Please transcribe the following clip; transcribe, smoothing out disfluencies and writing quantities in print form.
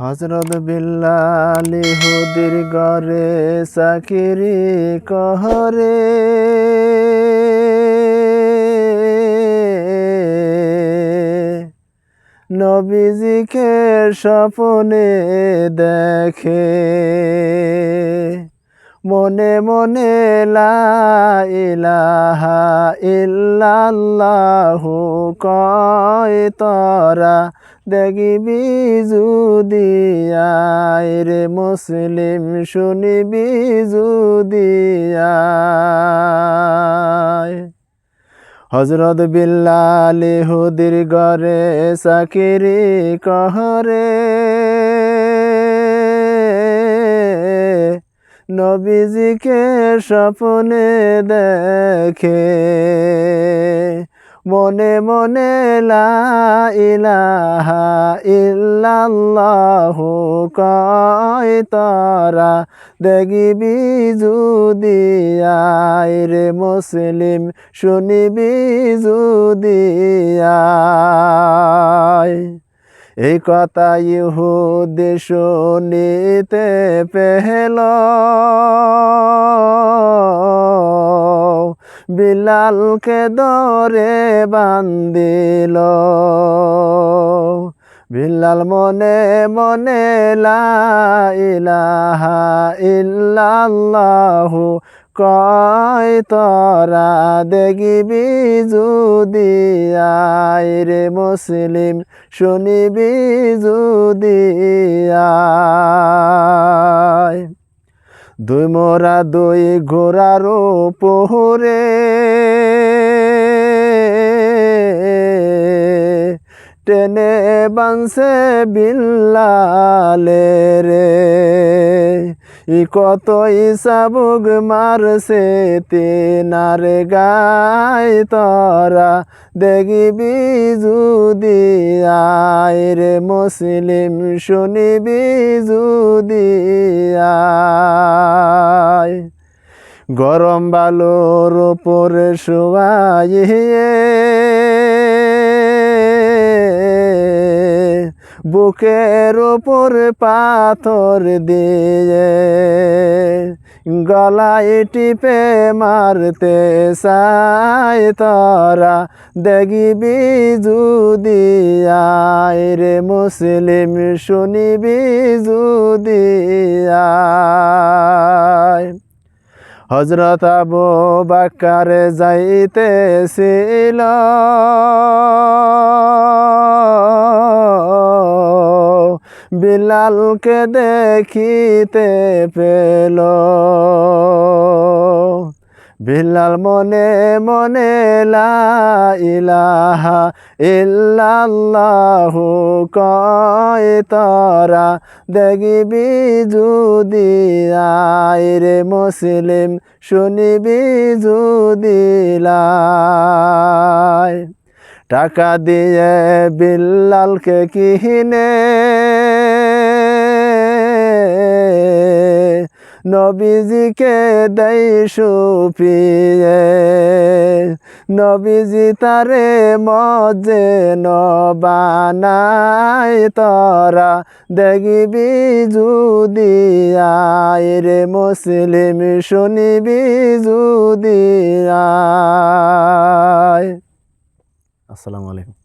হযরত বিল্লাল ইহুদির ঘরে চাকরি করে। নবীজিকে স্বপ্নে দেখে, মনে মনে লা ইলাহা ইল্লাল্লাহু কয় তরা দেখবি যদি আয় রে মুসলিম শুনিবি যদি আয়। হযরত বিল্লাল ইহুদির ঘরে চাকরি করে। নবীজিকে স্বপ্নে দেখে, মনে মনে লা ইলাহা ইল্লাল্লাহু কয় তরা দেখবি যদি আয় রে মুসলিম শুনিবি যদি আয়। এই কথা ইহুদি শুনিতে পেল, বিল্লালকে ধরে বান্ধিল। বিল্লাল মনে মনে লা ইলাহা ইল্লাল্লাহু কয় তরা দেখবি যদি আয় রে মুসলিম শুনিবি যদি আয়। দুই মোরা দুই ঘোড়ার উপরে টেনে বানছে বিল্লালে রে, কতই চাবুক মারছে তিনার গায় তরা দেখবি যদি আয় রে মুসলিম শুনিবি যদি আয়। গরম বালুর উপরে শুয়াইয়ে বুকের উপর পাথর দিয়ে গলায় টিপে মারতে চায় তরা দেখবি যদি আয় রে মুসলিম শুনিবি যদি আয়। হযরত আবু বকর যাইতেছিল বিল্লালকে দেখিতে পেল। বিল্লাল মনে মনে লা ইলাহা ইল্লাল্লাহু কয় তরা দেখবি যদি আয় রে মুসলিম শুনিবি যদি আয়। টাকা দিয়ে বিল্লালকে কিনে নবীজিকে দেয় সুপিয়ে। নবীজি তারে মজে বানায় তরা দেখবি যদি আয় রে মুসলিম শুনিবি যদি আয়। আসসালামু আলাইকুম।